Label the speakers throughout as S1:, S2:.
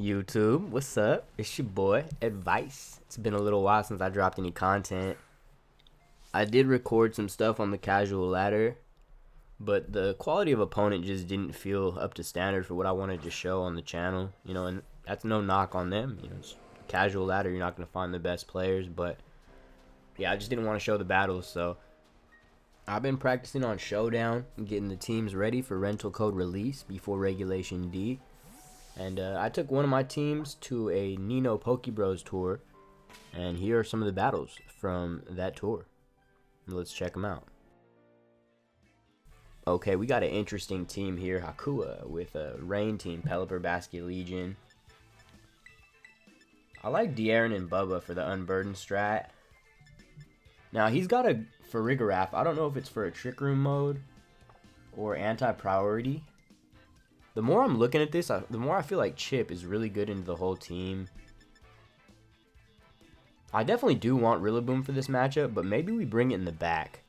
S1: YouTube, what's up? It's your boy, Advice. It's been a little while since I dropped any content. I did record some stuff on the casual ladder, but the quality of opponent just didn't feel up to standard for what I wanted to show on the channel. And that's no knock on them. It's casual ladder, you're not going to find the best players, but yeah, I just didn't want to show the battles, so I've been practicing on Showdown and getting the teams ready for rental code release before Regulation D. And I took one of my teams to a Nino Poke Bros tour, and here are some of the battles from that tour. Let's check them out. Okay, we got an interesting team here, Hakua, with a Rain team, Pelipper, Basket Legion. I like De'Aaron and Bubba for the Unburdened strat. Now, he's got a Farigiraf. I don't know if it's for a Trick Room mode or anti-priority. The more I'm looking at this, the more I feel like Chip is really good into the whole team. I definitely do want Rillaboom for this matchup, but maybe we bring it in the back.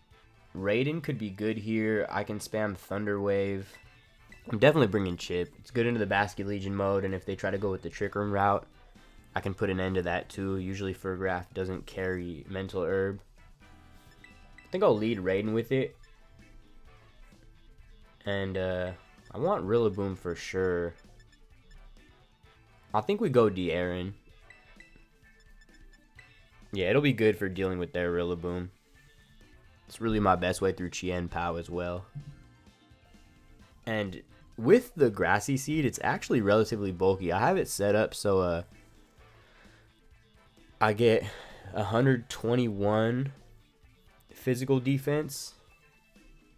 S1: Raiden could be good here. I can spam Thunder Wave. I'm definitely bringing Chip. It's good into the Basket Legion mode, and if they try to go with the Trick Room route, I can put an end to that too. Usually Farigiraf doesn't carry Mental Herb. I think I'll lead Raiden with it. And I want Rillaboom for sure. I think we go De'Aaron. Yeah, it'll be good for dealing with their Rillaboom. It's really my best way through Chien Pao as well. And with the Grassy Seed, it's actually relatively bulky. I have it set up so I get 121 physical defense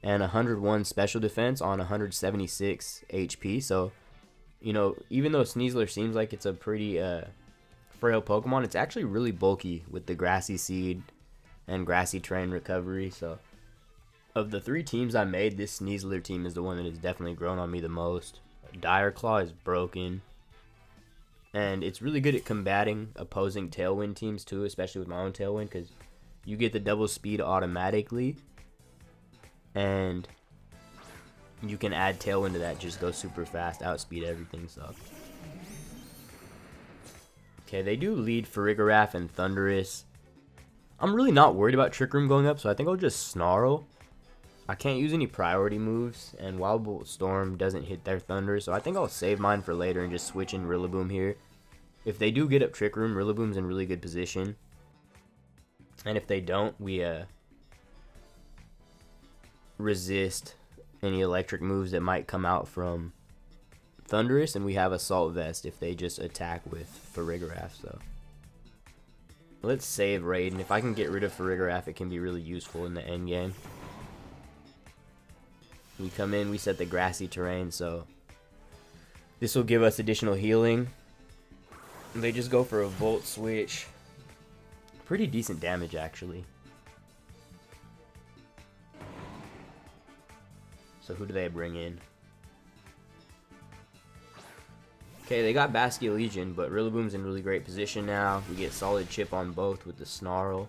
S1: and 101 special defense on 176 HP. So, even though Sneasler seems like it's a pretty frail Pokemon, it's actually really bulky with the Grassy Seed and Grassy Terrain Recovery. So, of the three teams I made, this Sneasler team is the one that has definitely grown on me the most. Dire Claw is broken, and it's really good at combating opposing Tailwind teams too, especially with my own Tailwind, because you get the double speed automatically, and you can add Tailwind to that, just go super fast, outspeed everything. So okay, they do lead Farigiraf and Thundurus. I'm really not worried about Trick Room going up, so I think I'll just Snarl. I can't use any priority moves, and Wild Bolt Storm doesn't hit their Thunder, so I think I'll save mine for later and just switch in Rillaboom here. If they do get up Trick Room, Rillaboom's in really good position. And if they don't, we resist any electric moves that might come out from Thundurus, and we have Assault Vest if they just attack with Farigiraf. So let's save Raiden. If I can get rid of Farigiraf, it can be really useful in the end game. We come in, we set the Grassy Terrain, so this will give us additional healing. They just go for a Volt Switch. Pretty decent damage, actually. So who do they bring in? Okay, they got Basket Legion, but Rillaboom's in really great position now. We get solid chip on both with the Snarl.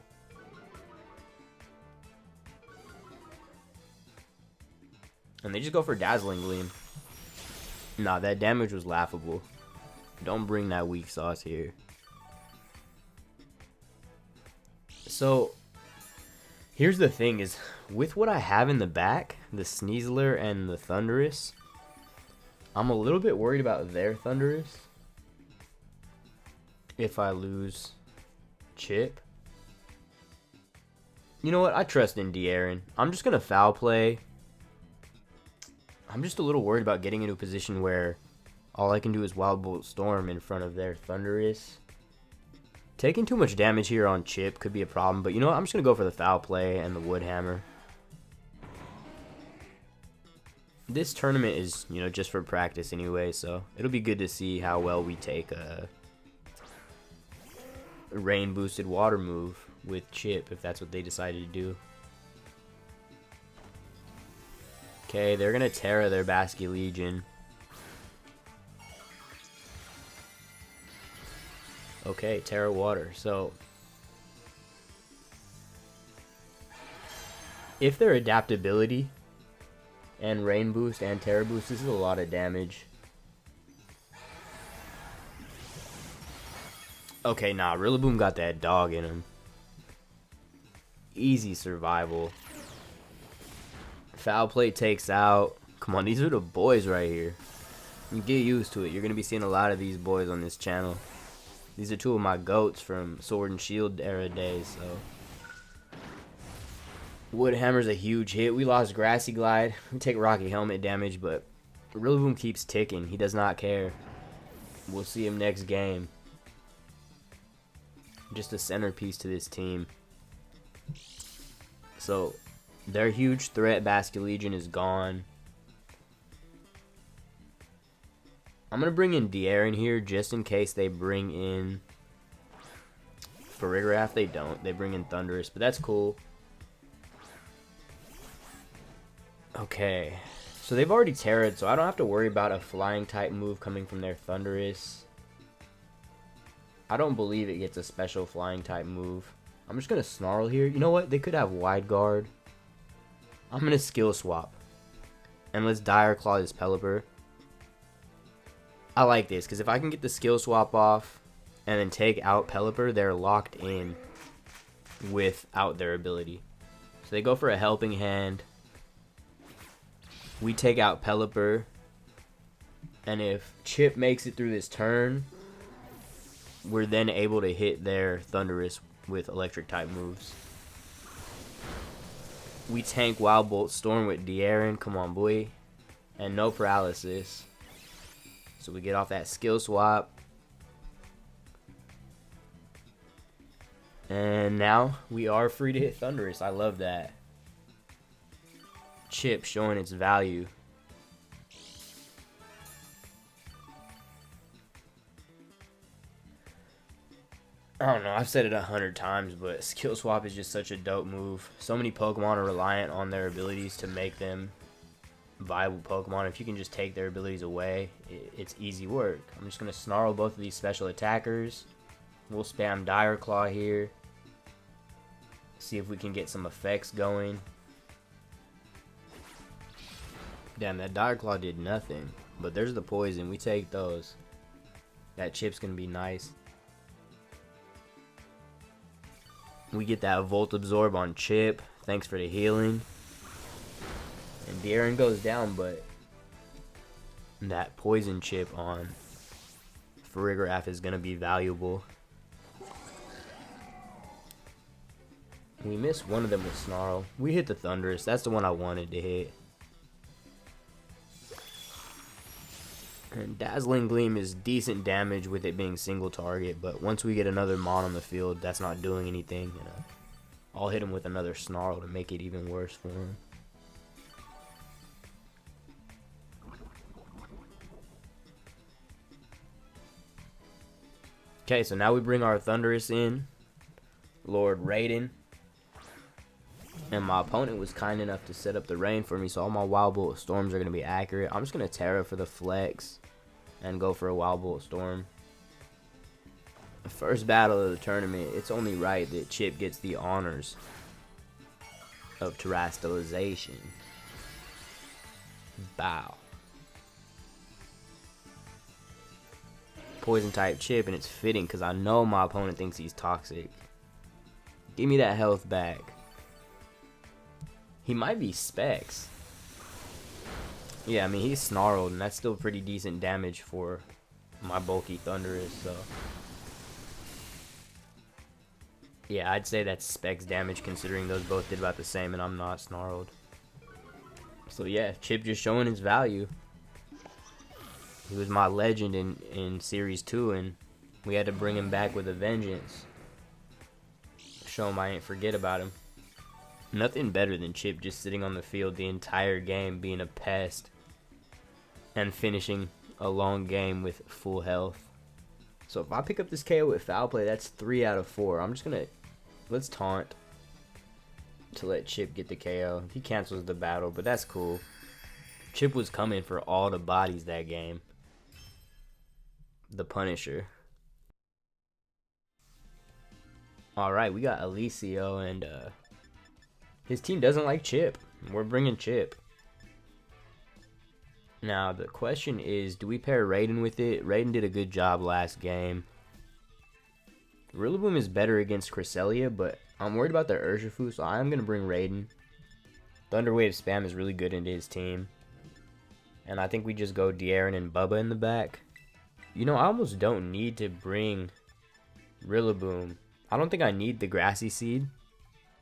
S1: And they just go for Dazzling Gleam. Nah, that damage was laughable. Don't bring that weak sauce here. So, here's the thing is, with what I have in the back, the Sneasler and the Thundurus, I'm a little bit worried about their Thundurus if I lose Chip. You know what? I trust in De'Aaron. I'm just going to foul play. I'm just a little worried about getting into a position where all I can do is Wild Bolt Storm in front of their Thundurus. Taking too much damage here on Chip could be a problem, but you know what? I'm just going to go for the foul play and the Wood Hammer. This tournament is, just for practice anyway, so it'll be good to see how well we take a Rain Boosted Water move with Chip, if that's what they decided to do. Okay, they're going to Terra their Basket Legion. Okay, Terra Water. So, if their adaptability and Rain Boost and Terra Boost, this is a lot of damage. Okay, nah, Rillaboom got that dog in him. Easy survival. Foul play takes out. Come on, these are the boys right here. You get used to it. You're going to be seeing a lot of these boys on this channel. These are two of my goats from Sword and Shield era days, so. Wood Hammer's a huge hit. We lost Grassy Glide. We take Rocky Helmet damage, but Rillaboom keeps ticking. He does not care. We'll see him next game. Just a centerpiece to this team. So, their huge threat, Basculegion, is gone. I'm going to bring in De'Aaron here just in case they bring in Farigiraf. They don't. They bring in Thundurus, but that's cool. Okay. So they've already Terra'd, so I don't have to worry about a flying type move coming from their Thundurus. I don't believe it gets a special flying type move. I'm just going to Snarl here. You know what? They could have Wide Guard. I'm going to skill swap. And let's Dire Claw this Pelipper. I like this, because if I can get the skill swap off and then take out Pelipper, they're locked in without their ability. So they go for a Helping Hand. We take out Pelipper. And if Chip makes it through this turn, we're then able to hit their Thundurus with electric type moves. We tank Wild Bolt Storm with De'Aaron. Come on, boy. And no paralysis. So we get off that skill swap. And now we are free to hit Thundurus. I love that. Chip showing its value. I don't know, I've said it 100 times, but skill swap is just such a dope move. So many Pokemon are reliant on their abilities to make them viable Pokemon. If you can just take their abilities away, it's easy work. I'm just going to Snarl both of these special attackers. We'll spam Dire Claw here. See if we can get some effects going. Damn, that Dire Claw did nothing. But there's the poison. We take those. That Chip's going to be nice. We get that Volt Absorb on Chip. Thanks for the healing. And De'Aaron goes down, but that Poison Chip on Farigiraf is going to be valuable. We missed one of them with Snarl. We hit the Thundurus. That's the one I wanted to hit. And Dazzling Gleam is decent damage with it being single target, but once we get another Mon on the field, that's not doing anything. I'll hit him with another Snarl to make it even worse for him. Okay, so now we bring our Thundurus in, Lord Raiden. And my opponent was kind enough to set up the rain for me, so all my Wild Bolt Storms are going to be accurate. I'm just going to Terra for the flex and go for a Wild Bolt Storm. The first battle of the tournament, it's only right that Chip gets the honors of Terastallization. Bow. Poison type Chip, and it's fitting because I know my opponent thinks he's toxic. Give me that health back. He might be Specs. Yeah, I mean, he's Snarled, and that's still pretty decent damage for my bulky Thundurus, so. Yeah, I'd say that's Specs damage considering those both did about the same, and I'm not Snarled. So yeah, Chip just showing his value. He was my legend in Series 2, and we had to bring him back with a vengeance. Show him I ain't forget about him. Nothing better than Chip just sitting on the field the entire game being a pest and finishing a long game with full health. So if I pick up this KO with Foul Play, that's 3 out of 4. I'm just going to, let's taunt to let Chip get the KO. He cancels the battle, but that's cool. Chip was coming for all the bodies that game. The Punisher. Alright, we got Alicio, and his team doesn't like Chip. We're bringing Chip. Now, the question is, do we pair Raiden with it? Raiden did a good job last game. Rillaboom is better against Cresselia, but I'm worried about their Urshifu, so I'm going to bring Raiden. Thunder Wave spam is really good into his team. And I think we just go De'Aaron and Bubba in the back. You know, I almost don't need to bring Rillaboom. I don't think I need the Grassy Seed,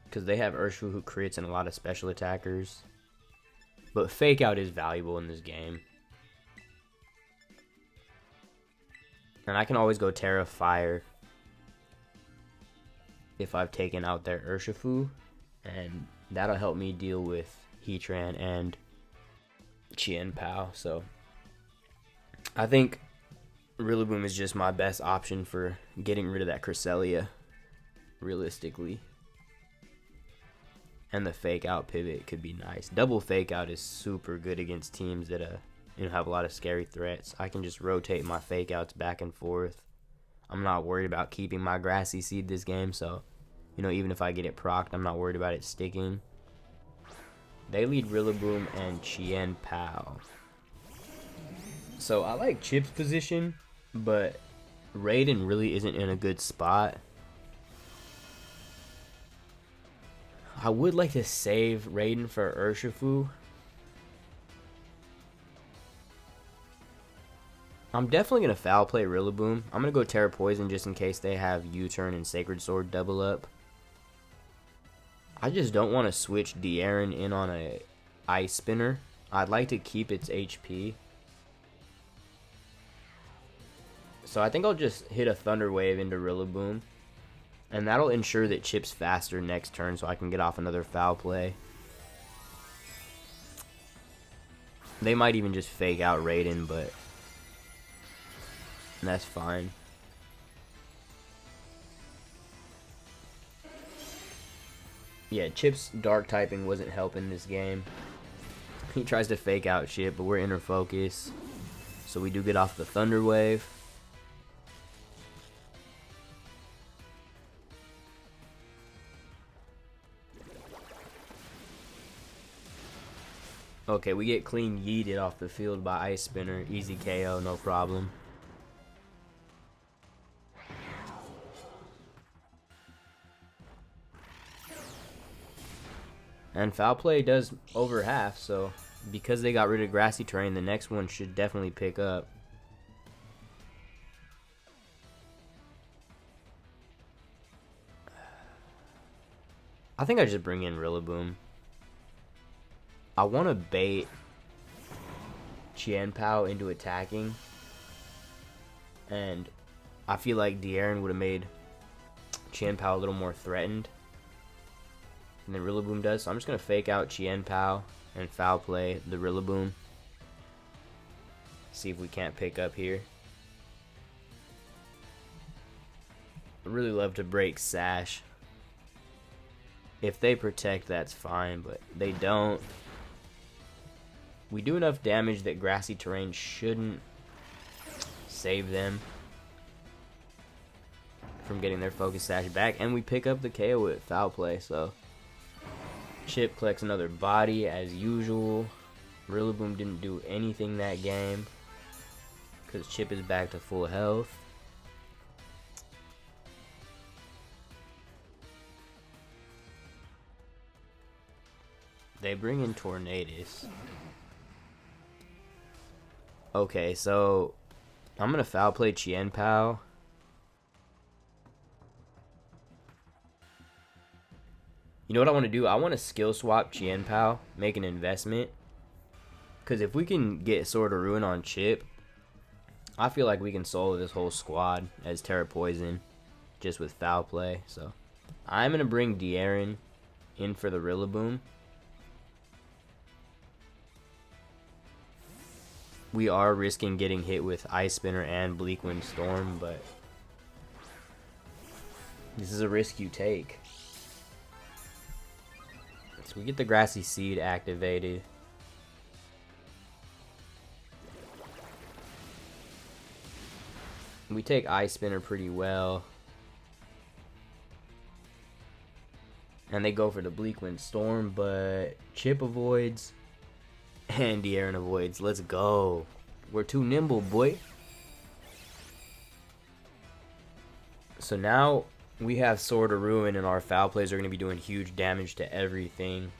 S1: because they have Urshifu who crits and a lot of special attackers. But Fake Out is valuable in this game. And I can always go Terra Fire if I've taken out their Urshifu. And that'll help me deal with Heatran and Chien Pao. So I think Rillaboom is just my best option for getting rid of that Cresselia, realistically. And the Fake Out pivot could be nice. Double Fake Out is super good against teams that have a lot of scary threats. I can just rotate my Fake Outs back and forth. I'm not worried about keeping my Grassy Seed this game, so even if I get it procced, I'm not worried about it sticking. They lead Rillaboom and Chien Pao. So I like Chip's position, but Raiden really isn't in a good spot. I would like to save Raiden for Urshifu. I'm definitely going to foul play Rillaboom. I'm going to go Terra Poison just in case they have U-Turn and Sacred Sword double up. I just don't want to switch De'Aaron in on a Ice Spinner. I'd like to keep its HP. So I think I'll just hit a Thunder Wave into Rillaboom. And that'll ensure that Chip's faster next turn so I can get off another foul play. They might even just Fake Out Raiden, but that's fine. Yeah, Chip's Dark typing wasn't helping this game. He tries to Fake Out Chip, but we're Inner Focus. So we do get off the Thunder Wave. Okay, we get clean yeeted off the field by Ice Spinner. Easy KO, no problem. And foul play does over half, so because they got rid of Grassy Terrain, the next one should definitely pick up. I think I just bring in Rillaboom. I want to bait Chien Pao into attacking. And I feel like De'Aaron would have made Chien Pao a little more threatened than Rillaboom does. So I'm just going to Fake Out Chien Pao and foul play the Rillaboom. See if we can't pick up here. I really love to break Sash. If they protect, that's fine, but they don't. We do enough damage that Grassy Terrain shouldn't save them from getting their Focus Sash back. And we pick up the KO with foul play, so Chip collects another body as usual. Rillaboom didn't do anything that game because Chip is back to full health. They bring in Tornadus. Okay, so I'm going to foul play Chien Pao. You know what I want to do? I want to skill swap Chien Pao, make an investment. Because if we can get Sword of Ruin on Chip, I feel like we can solo this whole squad as Terra Poison just with foul play. So I'm going to bring De'Aaron in for the Rillaboom. We are risking getting hit with Ice Spinner and Bleak Wind Storm, but this is a risk you take. So we get the Grassy Seed activated. We take Ice Spinner pretty well. And they go for the Bleak Wind Storm, but Chip avoids. And De'Aaron avoids. Let's go. We're too nimble, boy. So now we have Sword of Ruin, and our foul plays are going to be doing huge damage to everything.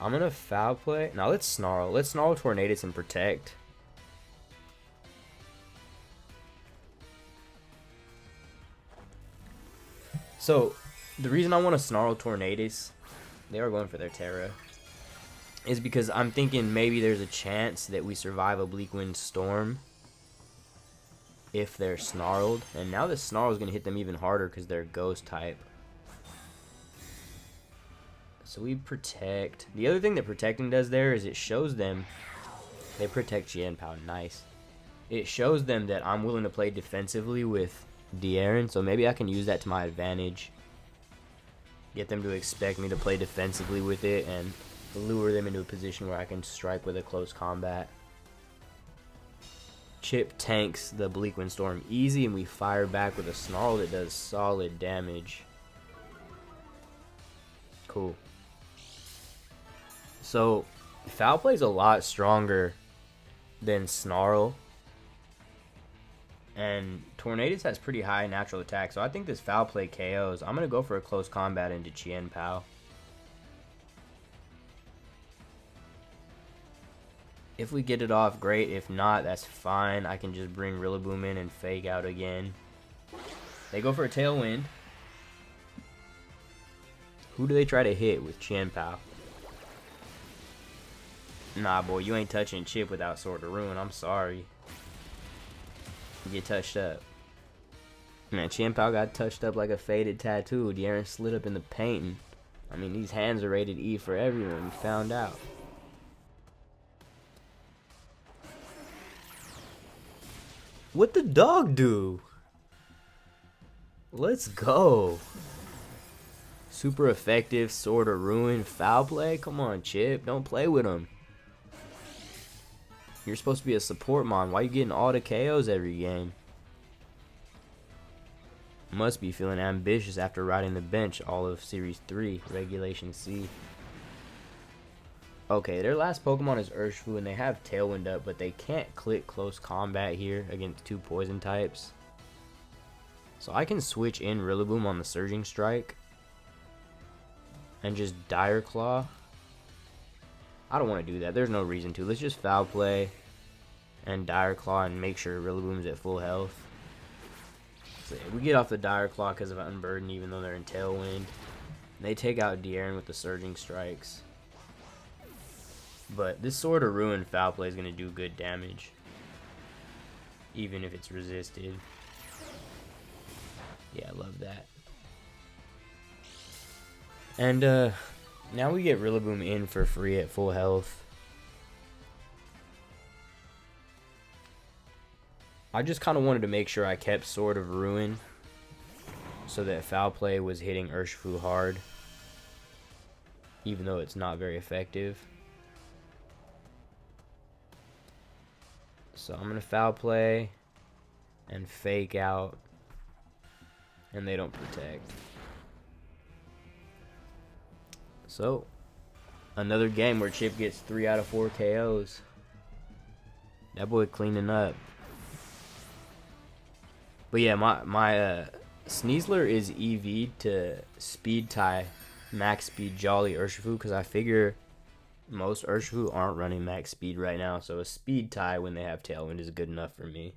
S1: I'm going to foul play. Now let's Snarl. Let's Snarl Tornadus and protect. So the reason I want to Snarl Tornadus, they are going for their Terra, is because I'm thinking maybe there's a chance that we survive a Bleak Wind Storm if they're Snarled. And now this Snarl is going to hit them even harder because they're Ghost type. So we protect. The other thing that protecting does there is it shows them, they protect Chien-Pao, nice. It shows them that I'm willing to play defensively with De'Aaron, so maybe I can use that to my advantage. Get them to expect me to play defensively with it and lure them into a position where I can strike with a close combat. Chip tanks the Bleak Wind Storm easy, and we fire back with a Snarl that does solid damage. Cool. So, foul play is a lot stronger than Snarl. And Tornadus has pretty high natural attack, so I think this foul play KOs. I'm going to go for a close combat into Chien-Pao. If we get it off, great. If not, that's fine. I can just bring Rillaboom in and fake out again. They go for a Tailwind. Who do they try to hit with Chien-Pao? Nah, boy, you ain't touching Chip without Sword of Ruin. I'm sorry. Get touched up. Man, Chien-Pao got touched up like a faded tattoo. De'Aaron slid up in the paint. And, I mean, these hands are rated E for everyone. We found out. What the dog do? Let's go. Super effective Sword of Ruin foul play. Come on, Chip. Don't play with him. You're supposed to be a support mon. Why are you getting all the KOs every game? Must be feeling ambitious after riding the bench all of Series 3, Regulation C. Okay, their last Pokemon is Urshifu, and they have Tailwind up, but they can't click close combat here against 2 poison types. So I can switch in Rillaboom on the Surging Strike and just Dire Claw. I don't want to do that. There's no reason to. Let's just foul play and Dire Claw and make sure Rillaboom's at full health. So yeah, we get off the Dire Claw because of Unburden, even though they're in Tailwind. They take out De'Aaron with the Surging Strikes. But this Sword of Ruin foul play is going to do good damage, even if it's resisted. Yeah, I love that. And now we get Rillaboom in for free at full health. I just kind of wanted to make sure I kept Sword of Ruin so that foul play was hitting Urshifu hard, even though it's not very effective. So I'm going to foul play and fake out, and they don't protect. So, another game where Chip gets 3 out of 4 KOs. That boy cleaning up. But yeah, my Sneasler is EV'd to Speed Tie Max Speed Jolly Urshifu, because I figure most Urshifu aren't running max speed right now, so a Speed Tie when they have Tailwind is good enough for me.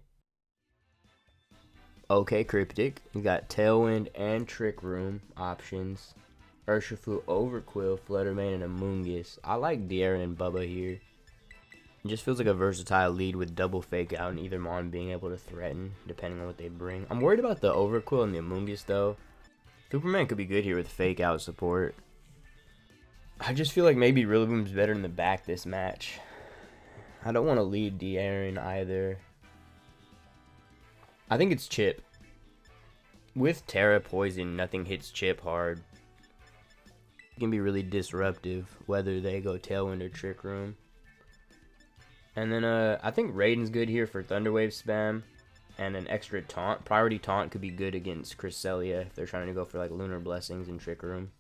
S1: Okay, Cryptic. We got Tailwind and Trick Room options. Urshifu, Overquill, Fluttermane, and Amoonguss. I like De'Aaron and Bubba here. It just feels like a versatile lead with double fake out and either mon being able to threaten, depending on what they bring. I'm worried about the Overquill and the Amoonguss, though. Superman could be good here with fake out support. I just feel like maybe Rillaboom's better in the back this match. I don't want to lead De'Aaron either. I think it's Chip. With Terra Poison, nothing hits Chip hard. It can be really disruptive, whether they go Tailwind or Trick Room. And then I think Raiden's good here for Thunderwave spam. And an extra taunt. Priority taunt could be good against Cresselia if they're trying to go for like Lunar Blessings and Trick Room.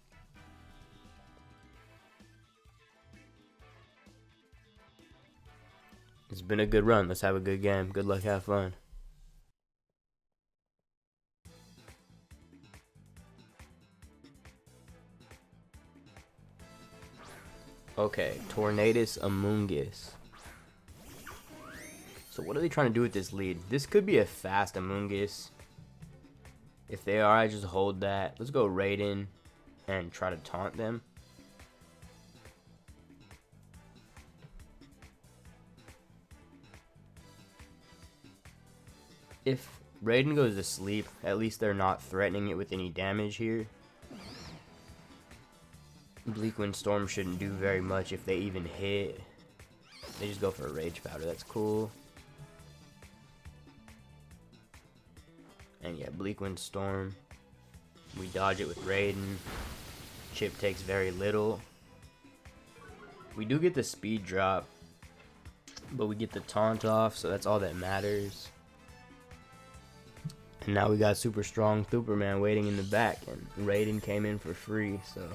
S1: It's been a good run. Let's have a good game. Good luck, have fun. Okay, Tornadus Amoonguss. So what are they trying to do with this lead? This could be a fast Amoonguss. If they are, I just hold that. Let's go Raiden and try to taunt them. If Raiden goes to sleep, at least they're not threatening it with any damage here. Bleak Wind Storm shouldn't do very much if they even hit. They just go for a Rage Powder. That's cool. And yeah, Bleak Wind Storm. We dodge it with Raiden. Chip takes very little. We do get the speed drop, but we get the taunt off, so that's all that matters. And now we got super strong Superman waiting in the back, and Raiden came in for free, so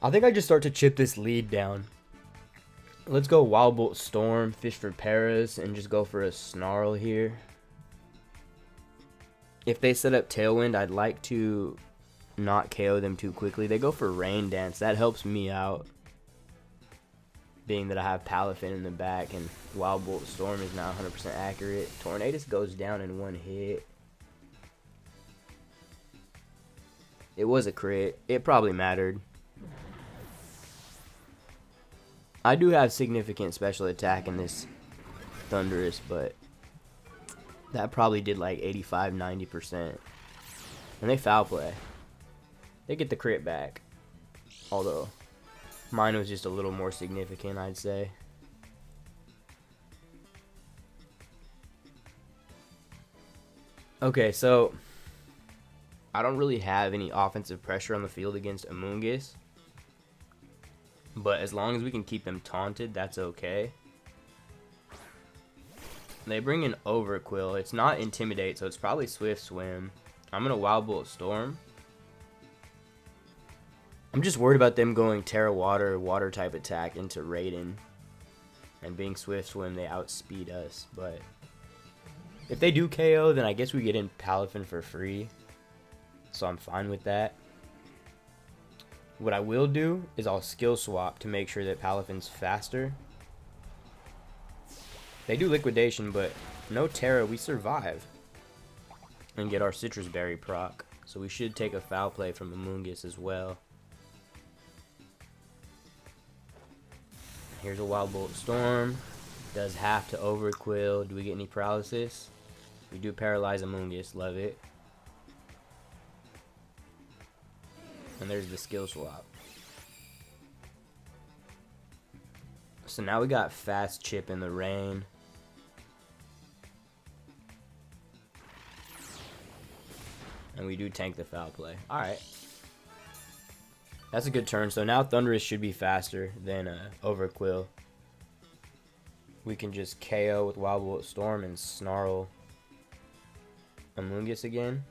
S1: I think I just start to chip this lead down. Let's go Wild Bolt Storm, fish for Paras, and just go for a Snarl here. If they set up Tailwind, I'd like to not KO them too quickly. They go for Rain Dance. That helps me out, being that I have Palafin in the back, and Wild Bolt Storm is now 100% accurate. Tornadus goes down in one hit. It was a crit. It probably mattered. I do have significant special attack in this Thundurus, but that probably did like 85-90%. And they foul play. They get the crit back. Although mine was just a little more significant, I'd say. Okay, so I don't really have any offensive pressure on the field against Amoonguss. But as long as we can keep them taunted, that's okay. They bring in Overquill. It's not Intimidate, so it's probably Swift Swim. I'm going to Wild Bolt Storm. I'm just worried about them going Terra Water, Water type attack into Raiden. And being Swift Swim, they outspeed us. But if they do KO, then I guess we get in Palafin for free. So I'm fine with that. What I will do is I'll skill swap to make sure that Palafin's faster. They do Liquidation, but no Terra, we survive. And get our Citrus Berry proc. So we should take a foul play from Amoonguss as well. Here's a Wild Bolt Storm. Does half to Overquill. Do we get any paralysis? We do paralyze Amoonguss. Love it. And there's the skill swap. So now we got fast chip in the rain. And we do tank the foul play. Alright. That's a good turn. So now Thundurus should be faster than Overquill. We can just KO with Wild Bolt Storm and Snarl Amoonguss again.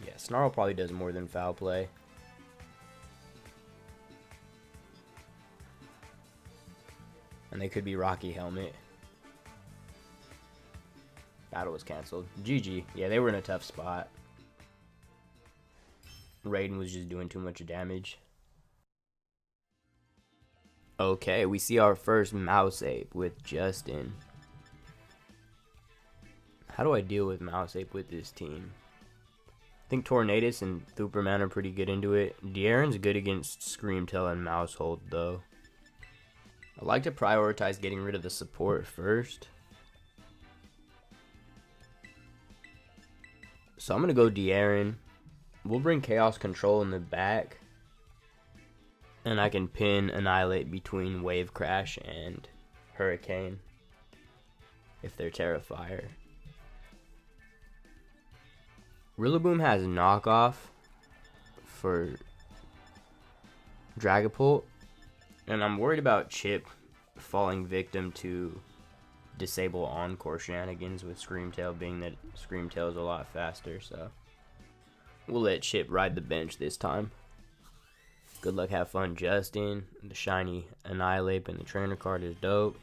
S1: Yeah, Snarl probably does more than foul play. And they could be Rocky Helmet. Battle was canceled. GG. Yeah, they were in a tough spot. Raiden was just doing too much damage. Okay, we see our first Mouse Ape with Justin. How do I deal with Mouse Ape with this team? I think Tornadus and Superman are pretty good into it. De'Aaron's good against Screamtail and Mousehold, though. I like to prioritize getting rid of the support first. So I'm going to go De'Aaron. We'll bring Chaos Control in the back. And I can pin Annihilate between Wave Crash and Hurricane if they're Terrifier. Rillaboom has knockoff for Dragapult, and I'm worried about Chip falling victim to disable Encore shenanigans with Screamtail, being that Screamtail is a lot faster, so we'll let Chip ride the bench this time. Good luck, have fun, Justin. The shiny Annihilate and the trainer card is dope.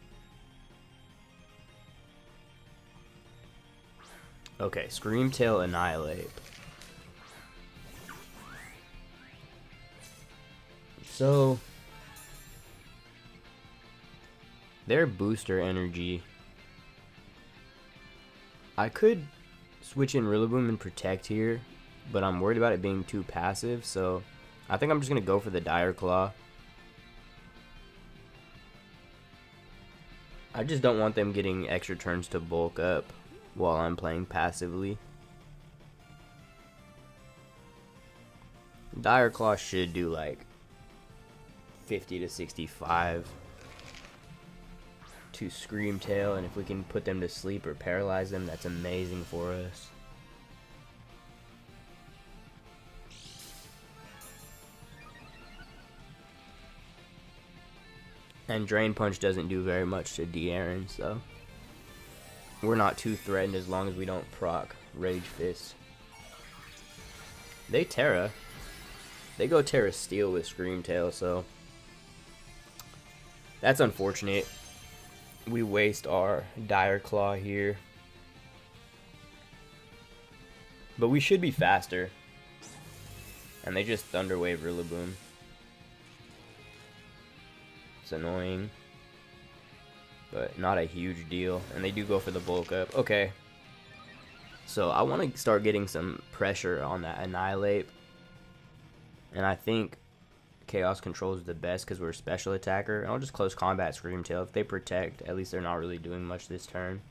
S1: Okay, Screamtail Annihilate. So, their booster energy. I could switch in Rillaboom and Protect here, but I'm worried about it being too passive, so I think I'm just going to go for the Dire Claw. I just don't want them getting extra turns to bulk up while I'm playing passively. Dire Claw should do like 50 to 65 to Screamtail, and if we can put them to sleep or paralyze them, that's amazing for us. And Drain Punch doesn't do very much to De'Aaron, so we're not too threatened as long as we don't proc Rage Fist. They Terra. They go Terra Steel with Screamtail, so that's unfortunate. We waste our Dire Claw here. But we should be faster. And they just Thunder Wave Rillaboom. It's annoying, but not a huge deal. And they do go for the bulk up. Okay. So I want to start getting some pressure on that Annihilate. And I think Chaos Control is the best because we're a special attacker. And I'll just close combat Screamtail. If they protect, at least they're not really doing much this turn.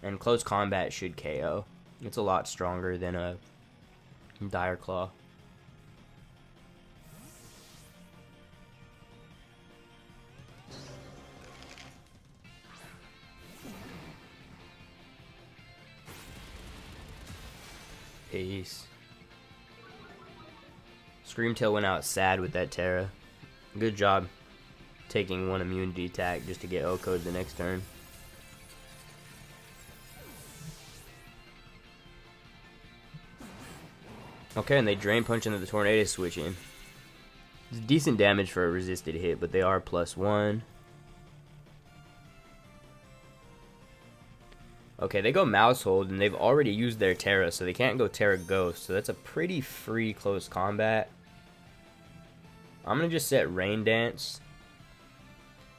S1: And close combat should KO. It's a lot stronger than a Dire Claw. Ace. Screamtail went out sad with that Terra. Good job taking one immunity attack just to get O-code the next turn. Okay, and they Drain Punch into the Tornado switch in. It's decent damage for a resisted hit, but they are +1. Okay, they go Mouse Hold, and they've already used their Terra, so they can't go Terra Ghost. So that's a pretty free close combat. I'm going to just set Rain Dance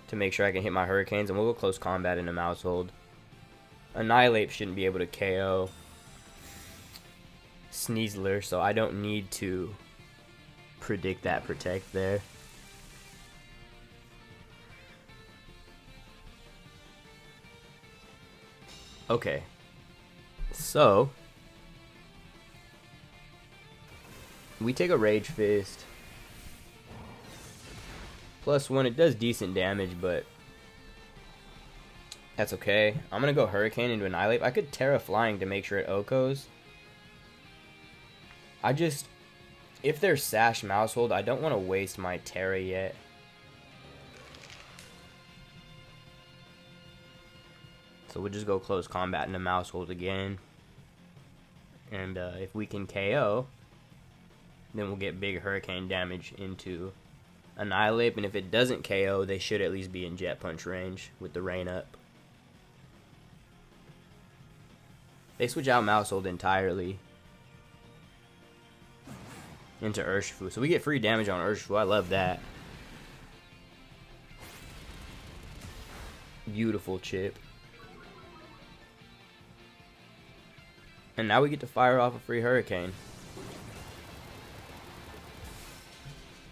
S1: to make sure I can hit my Hurricanes, and we'll go close combat into Mouse Hold. Annihilate shouldn't be able to KO Sneasler, so I don't need to predict that Protect there. Okay, so we take a Rage Fist. +1, it does decent damage, but that's okay. I'm going to go Hurricane into Annihilate. I could Terra Flying to make sure it OHKOs. If there's Sash Mouse Hold, I don't want to waste my Terra yet. So we'll just go close combat into Mouse Hold again. And if we can KO, then we'll get big Hurricane damage into Annihilate. And if it doesn't KO, they should at least be in Jet Punch range with the Rain up. They switch out Mouse Hold entirely into Urshifu. So we get free damage on Urshifu. I love that. Beautiful chip. And now we get to fire off a free Hurricane.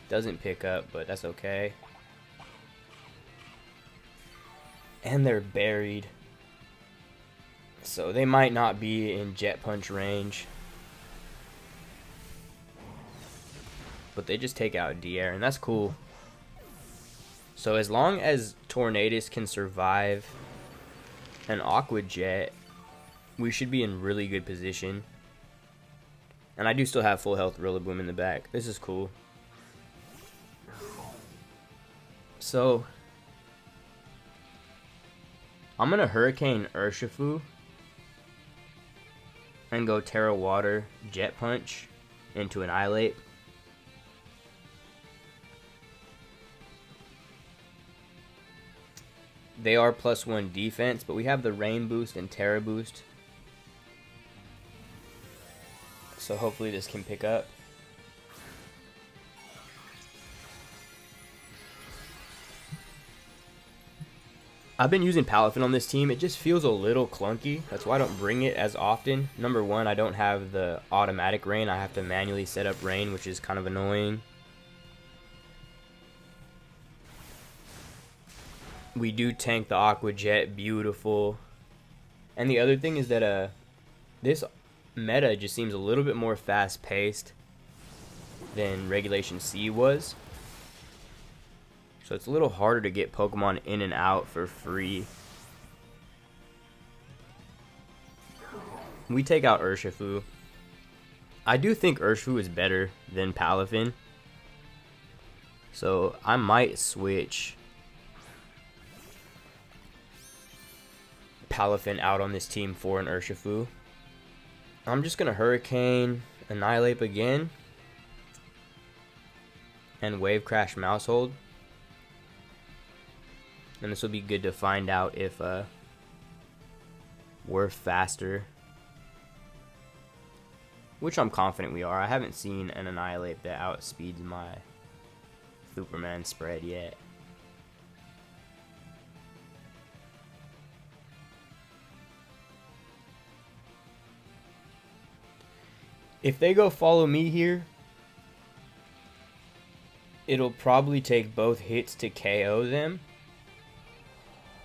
S1: Doesn't pick up, but that's okay. And they're buried. So they might not be in Jet Punch range. But they just take out De'Aaron, and that's cool. So as long as Tornadus can survive an Aqua Jet, we should be in really good position. And I do still have full health Rillaboom in the back. This is cool. So I'm going to Hurricane Urshifu and go Terra Water Jet Punch into Annihilate. They are +1 defense, but we have the Rain Boost and Terra Boost. So hopefully this can pick up. I've been using Palafin on this team. It just feels a little clunky. That's why I don't bring it as often. Number one, I don't have the automatic rain. I have to manually set up rain, which is kind of annoying. We do tank the Aqua Jet. Beautiful. And the other thing is that this meta just seems a little bit more fast-paced than Regulation C was. So it's a little harder to get Pokemon in and out for free. We take out Urshifu. I do think Urshifu is better than Palafin. So I might switch Palafin out on this team for an Urshifu. I'm just going to Hurricane, Annihilate again, and Wave Crash Mousehold. And this will be good to find out if we're faster. Which I'm confident we are. I haven't seen an Annihilate that outspeeds my Superman spread yet. If they go follow me here, it'll probably take both hits to KO them.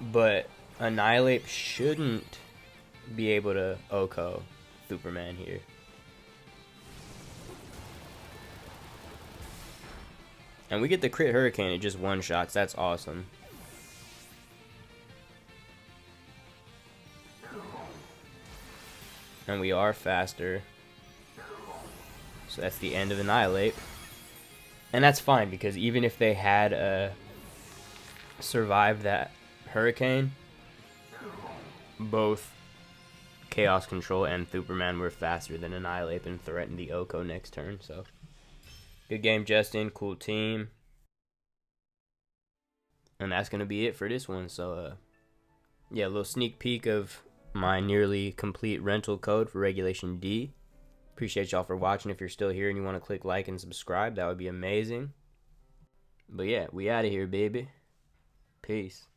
S1: But Annihilate shouldn't be able to OHKO Superman here. And we get the crit Hurricane at just one shots. That's awesome. And we are faster. So that's the end of Annihilate. And that's fine, because even if they had survived that Hurricane, both Chaos Control and Superman were faster than Annihilate and threatened the OHKO next turn. So good game, Justin. Cool team. And that's going to be it for this one. So yeah, a little sneak peek of my nearly complete rental code for Regulation D. Appreciate y'all for watching. If you're still here and you want to click like and subscribe, that would be amazing. But yeah, we out of here, baby. Peace.